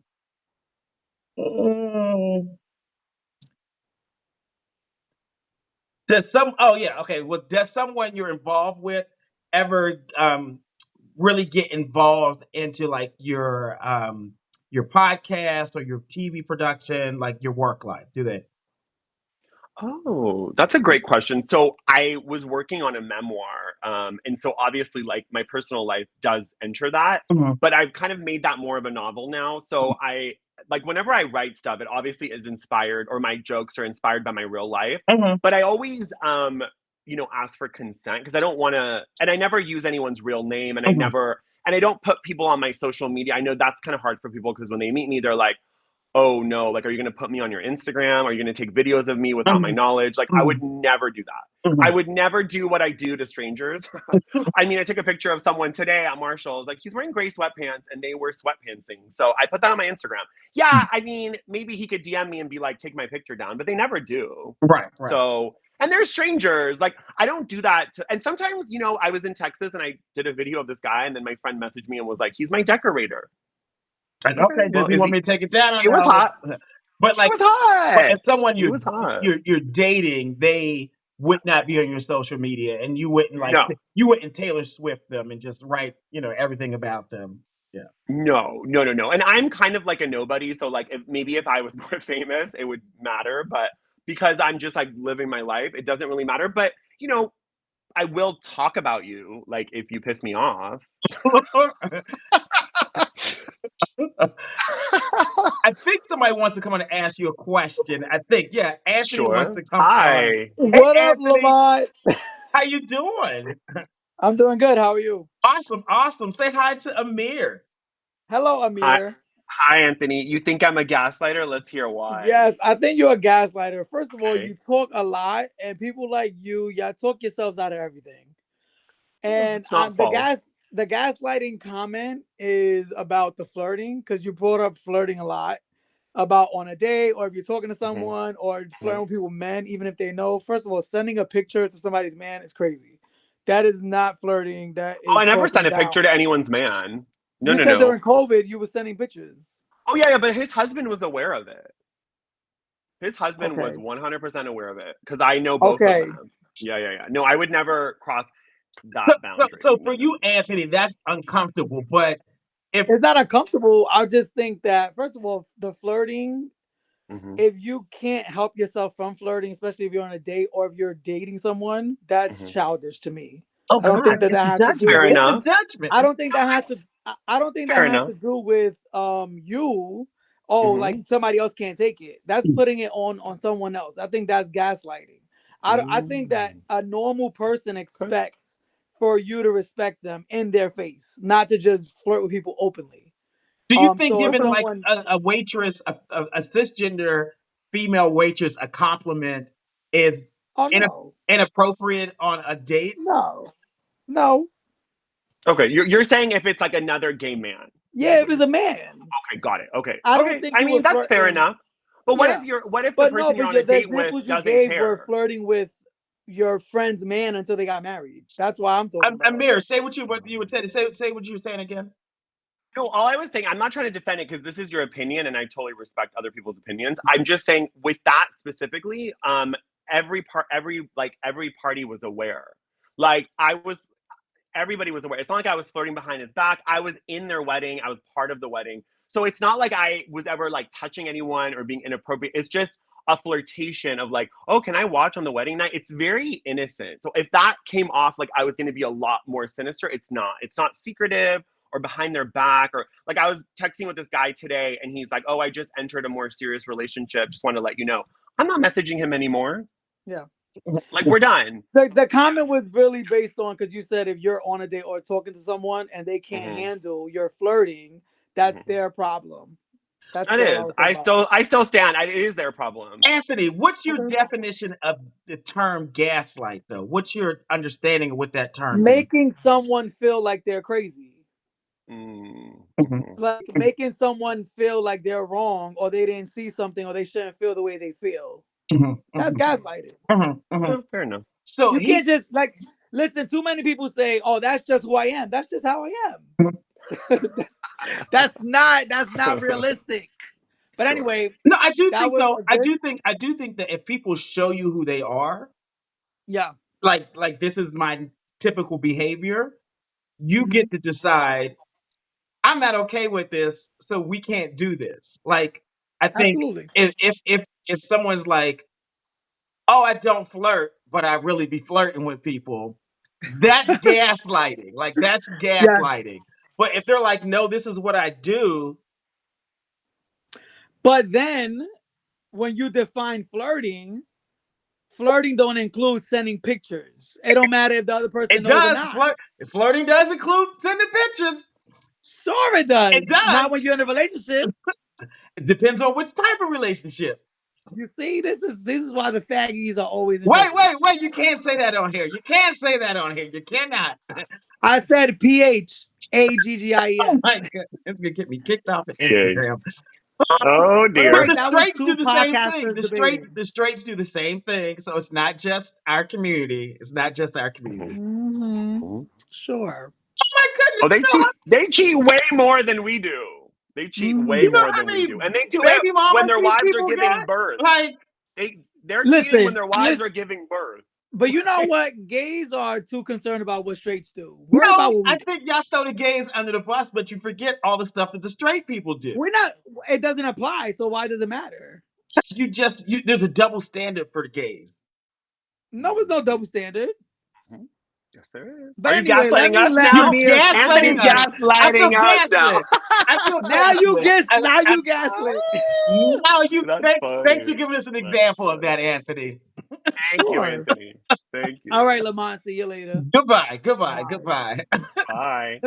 does some? Oh yeah, okay. Well, does someone you're involved with ever really get involved into like your podcast or your TV production, like your work life? Do they? Oh, that's a great question. So I was working on a memoir, and so obviously, like my personal life does enter that, Mhm. but I've kind of made that more of a novel now. So I like whenever I write stuff, it obviously is inspired, or my jokes are inspired by my real life. Mhm. But I always, ask for consent because I don't want to, and I never use anyone's real name, Mhm. and I don't put people on my social media. I know that's kind of hard for people because when they meet me, they're like, oh no, like, are you going to put me on your Instagram? Are you going to take videos of me without my Mhm. knowledge? Like, I would Mhm. never do that. I Mhm. would never do what I do to strangers. I mean, I took a picture of someone today at Marshall's, like, he's wearing gray sweatpants and they were sweatpantsing. So I put that on my Instagram. Yeah, I mean, maybe he could DM me and be like, take my picture down, but they never do. Right, right. So, and they're strangers. Like, I don't do that. And sometimes, I was in Texas and I did a video of this guy, and then my friend messaged me and was like, he's my decorator. Like, Okay, okay, well, does he want me to take it down or he was no? hot. But He like, was but hot. if someone He was hot. you're dating, they would not be on your social media, and No, you wouldn't Taylor Swift them and just write everything about them. Yeah. no, no, no, no. And I'm kind of like a nobody, so like if I was more famous, it would matter. But because I'm just like living my life, it doesn't really matter. But I will talk about you, like if you piss me off. I think somebody wants to come on and ask you a question. I think, yeah, Anthony wants Sure. to come on. Hi. Hey, What up, Anthony, Lamont? how you doing? I'm doing good. How are you? Awesome, awesome. Say hi to Amir. Hello, Hi. Amir. Hi, Anthony. You think I'm a gaslighter? Let's hear why. Yes, I think you're a gaslighter. First of all, you Okay. talk a lot, and people like you, y'all talk yourselves out of everything. Oh, And it's not false. the gaslighting comment is about the flirting because you brought up flirting a lot about on a date or if you're talking to Hmm. someone or Hmm. flirting with people, men, even if they know. First of all, sending a picture to somebody's man is crazy. That is not flirting. That Oh, is I never talking sent a picture down. to anyone's man. No, You no, said no. during COVID you were sending pictures. Oh, yeah, yeah, but his husband was aware of it. His husband was Okay. 100% aware of it because I know both of Okay. them. Yeah, yeah, yeah. No, I would never cross So, that so, boundary. so No, for no, you, Anthony, that's uncomfortable. But if It's not uncomfortable. I just think that first of all, the flirting, no. Hmm. if you can't help yourself from flirting, especially if you're on a date or if you're dating someone, that's Hmm. childish to me. oh I don't God, think that it's that the has to do judgment. Fair with It's the enough. judgment. I don't think that has to It's I don't think that Fair has enough. to do with you. Oh, like Hmm. somebody else can't take it. That's putting it on someone else. I think that's gaslighting. I think that Mm. a normal person Okay. expects for you to respect them in their face, not to just flirt with people openly. Do you think So if giving like someone a waitress, a cisgender female waitress, a compliment is oh ina- no. inappropriate on a date? No. No. Okay. You're saying if it's like another gay man, is Yeah, if what it's you're a saying. man. Okay, got it. Okay. I don't Okay. think I you were mean, that's fair flirting. enough. But Yeah. what if the But no, person you're but on a the date with examples you doesn't gave were care? flirting with your friend's man until they got married. That's why I'm talking about. Amir, say what you would say. Say what you were saying again. No, all I was saying, I'm not trying to defend it because this is your opinion and I totally respect other people's opinions. I'm just saying with that specifically, every party was aware. Like I was everybody was aware. It's not like I was flirting behind his back. I was in their wedding. I was part of the wedding. So it's not like I was ever like touching anyone or being inappropriate. It's just a flirtation of like, oh, can I watch on the wedding night? It's very innocent. So if that came off like I was going to be a lot more sinister, it's not. It's not secretive or behind their back, or like I was texting with this guy today and he's like, oh, I just entered a more serious relationship. Just want to let you know. I'm not messaging him anymore. Yeah. Like, we're done. The comment was really based on, because you said if you're on a date or talking to someone and they can't handle your flirting, that's their problem. That's It is. I still stand. It is their problem. Anthony, what's your definition of the term gaslight, though? What's your understanding of what that term making someone feel like they're crazy. Like making someone feel like they're wrong, or they didn't see something, or they shouldn't feel the way they feel. That's gaslighting. Well, fair enough. So you can't just like listen. Too many people say, "Oh, that's just who I am." That's just how I am. that's not realistic. But anyway, no, I do think though. I do think that if people show you who they are, yeah, like this is my typical behavior, you get to decide. I'm not okay with this, so we can't do this. Like, I think absolutely. if someone's like, oh, I don't flirt, but I really be flirting with people, that's gaslighting. Like, that's gaslighting. Yes. But if they're like, no, this is what I do. But then when you define flirting don't include sending pictures. It don't matter if the other person knows or not. Flirting does include sending pictures. Sure it does. It does. Not when you're in a relationship. It depends on which type of relationship. You see, this is why the faggies are always in Wait, you can't say that on here. You can't say that on here. You cannot. I said PHAGGIES. Oh my god. It's gonna get me kicked off of Instagram. Oh dear. But the straights do the same thing. The straights do the same thing. So it's not just our community. It's not just our community. Sure. Oh my goodness. Oh, they cheat way more than we do. They cheat way more than we do. And they do it when their wives are giving birth. Like they're cheating when their wives are giving birth. But you know what? Gays are too concerned about what straights do. I think y'all throw the gays under the bus, but you forget all the stuff that the straight people do. We're not. It doesn't apply, so why does it matter? There's a double standard for the gays. No, there's no double standard. Yes, there is. But anyway, let me let Anthony's gaslighting us now. Now you gaslit. Thanks for giving us an example of that, Anthony. Thank you, Anthony. Thank you. All right, Lamont. See you later. Goodbye. Bye.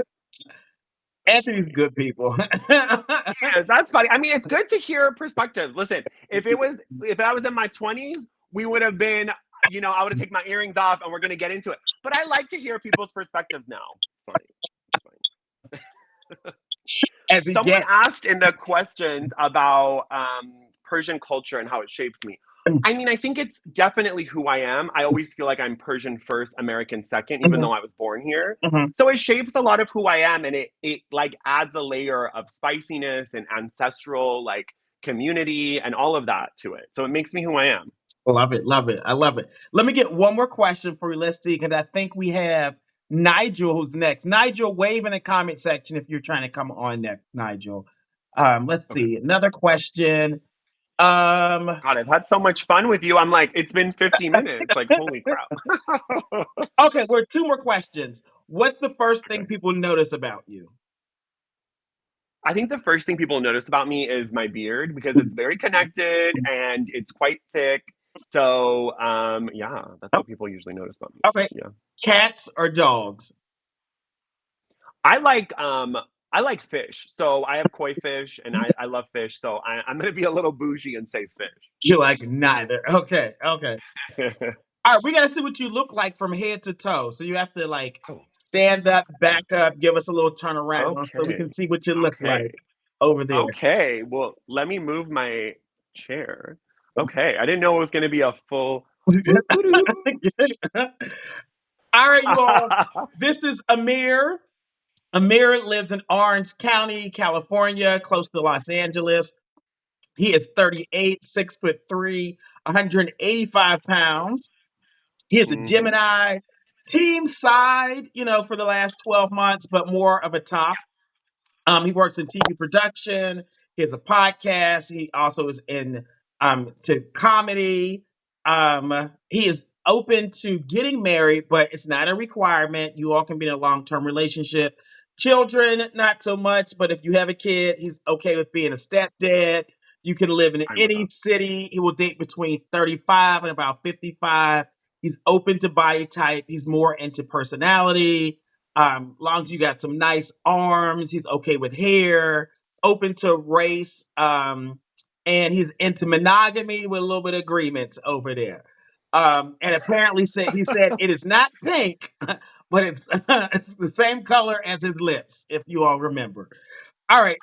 Anthony's good people. Yes, that's funny. I mean, it's good to hear perspectives. Listen, if I was in my 20s, we would have been, I would have taken my earrings off and we're going to get into it. But I like to hear people's perspectives now. It's funny. Someone asked in the questions about Persian culture and how it shapes me. I mean, I think it's definitely who I am. I always feel like I'm Persian first, American second, even though I was born here. So it shapes a lot of who I am, and it like adds a layer of spiciness and ancestral like community and all of that to it. So it makes me who I am. Love it. I love it. Let me get one more question for you. Let's see, because I think we have Nigel who's next. Nigel, wave in the comment section if you're trying to come on next, Nigel. Let's see. Another question. God, I've had so much fun with you. I'm like, it's been 50 minutes. Like, holy crap. Okay, we're 2 more questions. What's the first thing people notice about you? I think the first thing people notice about me is my beard, because it's very connected and it's quite thick. So, yeah, that's what people usually notice about me. Okay. Yeah. Cats or dogs? I like fish. So I have koi fish and I love fish. So I'm going to be a little bougie and say fish. You like neither. Okay. All right, we got to see what you look like from head to toe. So you have to like stand up, back up, give us a little turnaround so we can see what you look like over there. Okay. Well, let me move my chair. Okay. I didn't know it was going to be a full. All right, you all. This is Amir. Amir lives in Orange County, California, close to Los Angeles. He is 38, 6'3", 185 pounds. He is a Gemini. team side, for the last 12 months, but more of a top. He works in TV production. He has a podcast. He also is in to comedy. He is open to getting married, but it's not a requirement. You all can be in a long-term relationship. Children, not so much, but if you have a kid, he's okay with being a stepdad. You can live in I'm with any that. city. He will date between 35 and about 55. He's open to body type. He's more into personality. Long as you got some nice arms, he's okay with hair, open to race, and he's into monogamy with a little bit of agreements over there. And apparently he said it is not pink, but it's it's the same color as his lips, if you all remember. All right,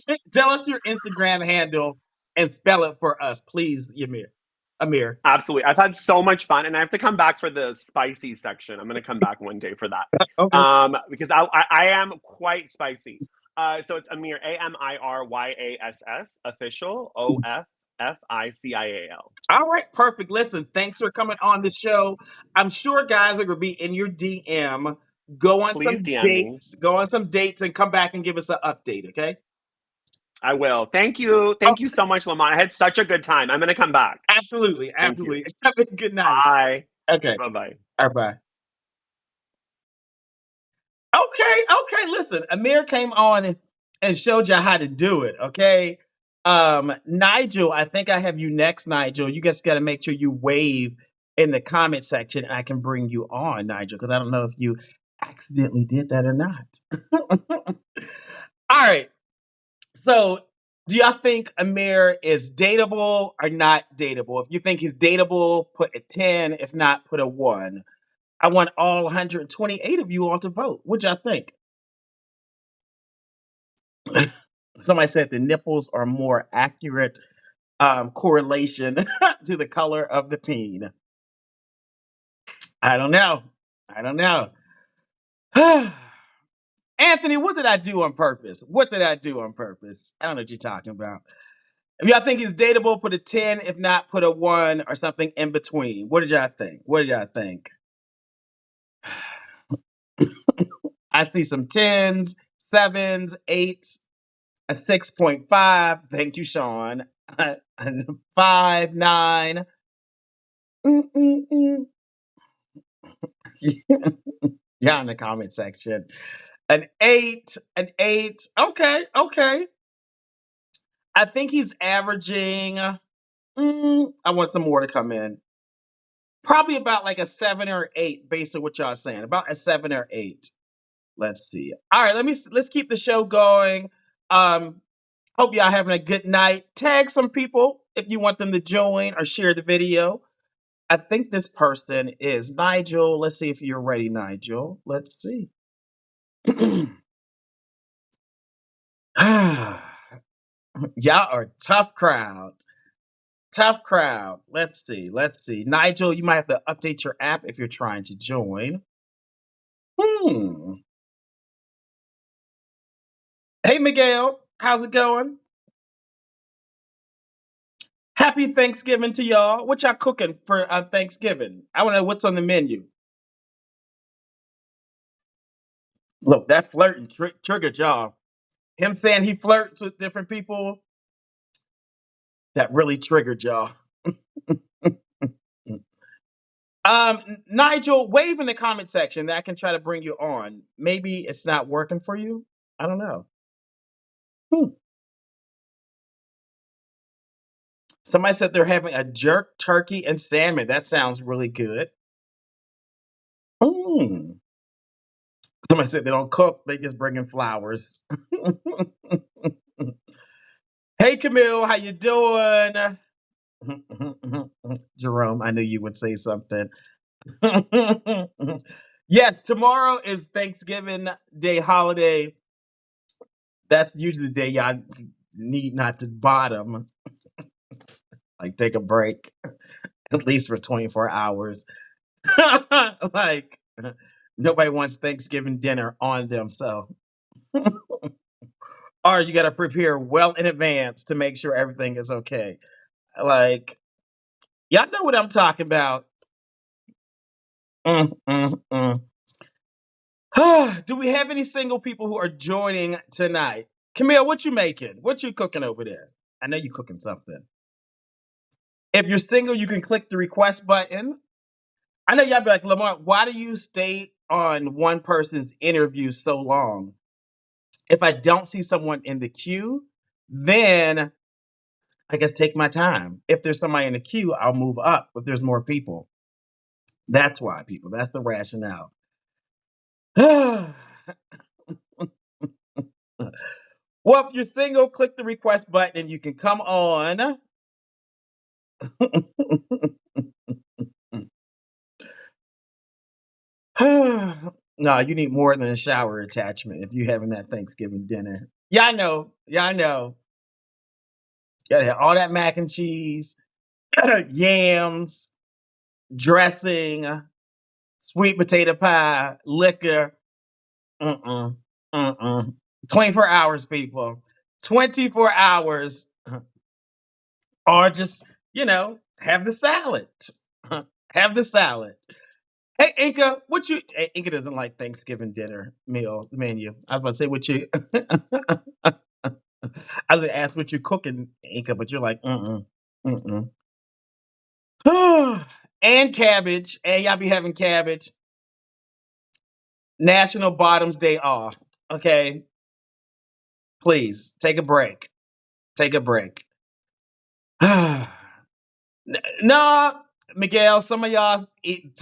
Yeah, tell us your Instagram handle and spell it for us, please, Ymir. Amir. absolutely. I've had so much fun, and I have to come back for the spicy section. I'm going to come back one day for that, Okay. because I am quite spicy. So it's Amir, AmirYass, official, OFFICIAL. All right, perfect. Listen, thanks for coming on the show. I'm sure guys are going to be in your DM. Please DM me. Go on some dates, and come back and give us an update, okay? I will. Thank you. Oh, Thank you so much, Lamont. I had such a good time. I'm going to come back. absolutely, Thank you. absolutely. Have a good night. Bye. Okay, Bye bye. all right, bye. Okay. Listen, Amir came on and showed you how to do it, okay? Nigel, I think I have you next, Nigel. You guys got to make sure you wave in the comment section, and I can bring you on, Nigel, because I don't know if you accidentally did that or not. All right. So, do y'all think Amir is dateable or not dateable? If you think he's dateable, put a 10. If not, put a 1. I want all 128 of you all to vote. What y'all think? Somebody said the nipples are more accurate correlation to the color of the peen. I don't know. Anthony, what did I do on purpose? I don't know what you're talking about. If y'all think he's dateable, put a 10. If not, put a 1 or something in between. What did y'all think? I see some 10s, 7s, 8s, a 6.5. Thank you, Sean. 5, 9. Yeah, in the comment section. An 8. Okay. I think he's averaging. I want some more to come in. Probably about like a 7 or 8, based on what y'all are saying. About a 7 or 8. Let's see. All right, let's keep the show going. Hope y'all having a good night. Tag some people if you want them to join or share the video. I think this person is Nigel. Let's see if you're ready, Nigel. Let's see. Y'all are a tough crowd. Let's see. Nigel, you might have to update your app if you're trying to join. Hey, Miguel. How's it going? Happy Thanksgiving to y'all. What y'all cooking for Thanksgiving? I want to know what's on the menu. Look, that flirting triggered y'all. Him saying he flirts with different people, that really triggered y'all. Nigel, wave in the comment section that I can try to bring you on. Maybe it's not working for you. I don't know. Somebody said they're having a jerk turkey and salmon. That sounds really good. Somebody said they don't cook, they just bring in flowers. Hey, Camille, how you doing? Jerome, I knew you would say something. Yes, tomorrow is Thanksgiving Day holiday. That's usually the day y'all need not to bottom. Like, take a break, at least for 24 hours. Like, nobody wants Thanksgiving dinner on them, so. Or you got to prepare well in advance to make sure everything is okay. Like, y'all know what I'm talking about. Mm, mm, mm. Do we have any single people who are joining tonight? Camille, what you making? What you cooking over there? I know you cooking something. If you're single, you can click the request button. I know y'all be like, Lamont, why do you stay on one person's interview so long? If I don't see someone in the queue, then I guess take my time. If there's somebody in the queue, I'll move up if there's more people. That's why, people. That's the rationale. Well, if you're single, click the request button and you can come on. No, you need more than a shower attachment if you're having that Thanksgiving dinner. Yeah, I know. Yeah, I know. You gotta have all that mac and cheese, yams, dressing, sweet potato pie, liquor. Mm-mm. Mm-mm. 24 hours, people. 24 hours. Or just, have the salad. Have the salad. Hey, Inka, Inka doesn't like Thanksgiving dinner meal menu. I was about to say what you, I was going to ask what you're cooking, Inka, but you're like, mm-mm, mm-mm. And cabbage, and y'all be having cabbage. National Bottoms Day off, okay? Please, take a break. Take a break. No, Miguel, some of y'all eat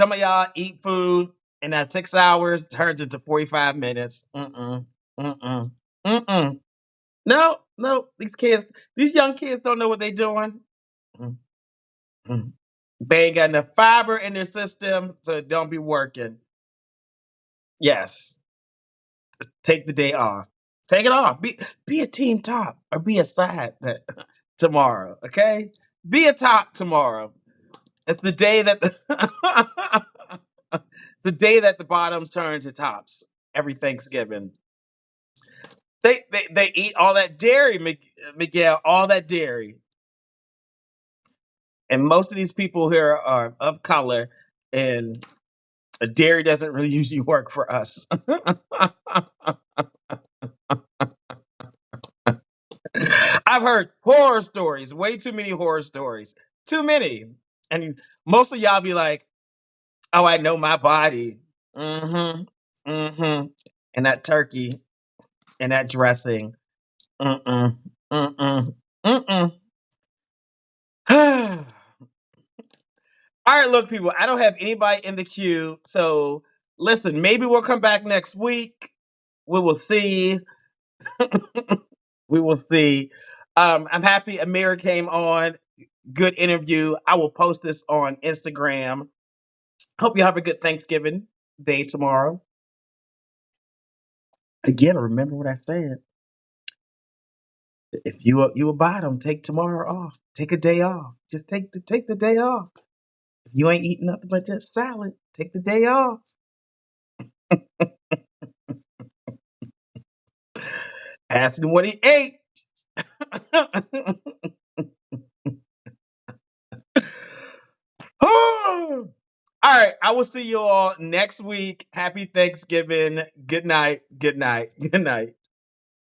food, and that 6 hours turns into 45 minutes. Mm-mm. Mm-mm. Mm-mm. No, these young kids don't know what they're doing. Mm-mm. They ain't got enough fiber in their system, so it don't be working. Yes. Take the day off. Take it off. Be a team top or be a side tomorrow, okay? Be a top tomorrow. It's the day that it's the day that the bottoms turn to tops every Thanksgiving. They eat all that dairy, Miguel, all that dairy. And most of these people here are of color, and dairy doesn't really usually work for us. I've heard horror stories, way too many horror stories. Too many. And most of y'all be like, oh, I know my body. Mm-hmm. Mm-hmm. And that turkey and that dressing. Mm-mm. Mm-mm. Mm-mm. All right, look, people, I don't have anybody in the queue. So listen, maybe we'll come back next week. We will see. We will see. I'm happy Amira came on. Good interview. I will post this on Instagram. Hope you have a good Thanksgiving day tomorrow. Again, remember what I said. If you a bottom, take tomorrow off. Take a day off. Just take the day off. If you ain't eating nothing but just salad, take the day off. Ask him what he ate. All right, I will see you all next week. Happy Thanksgiving. Good night. Good night. Good night.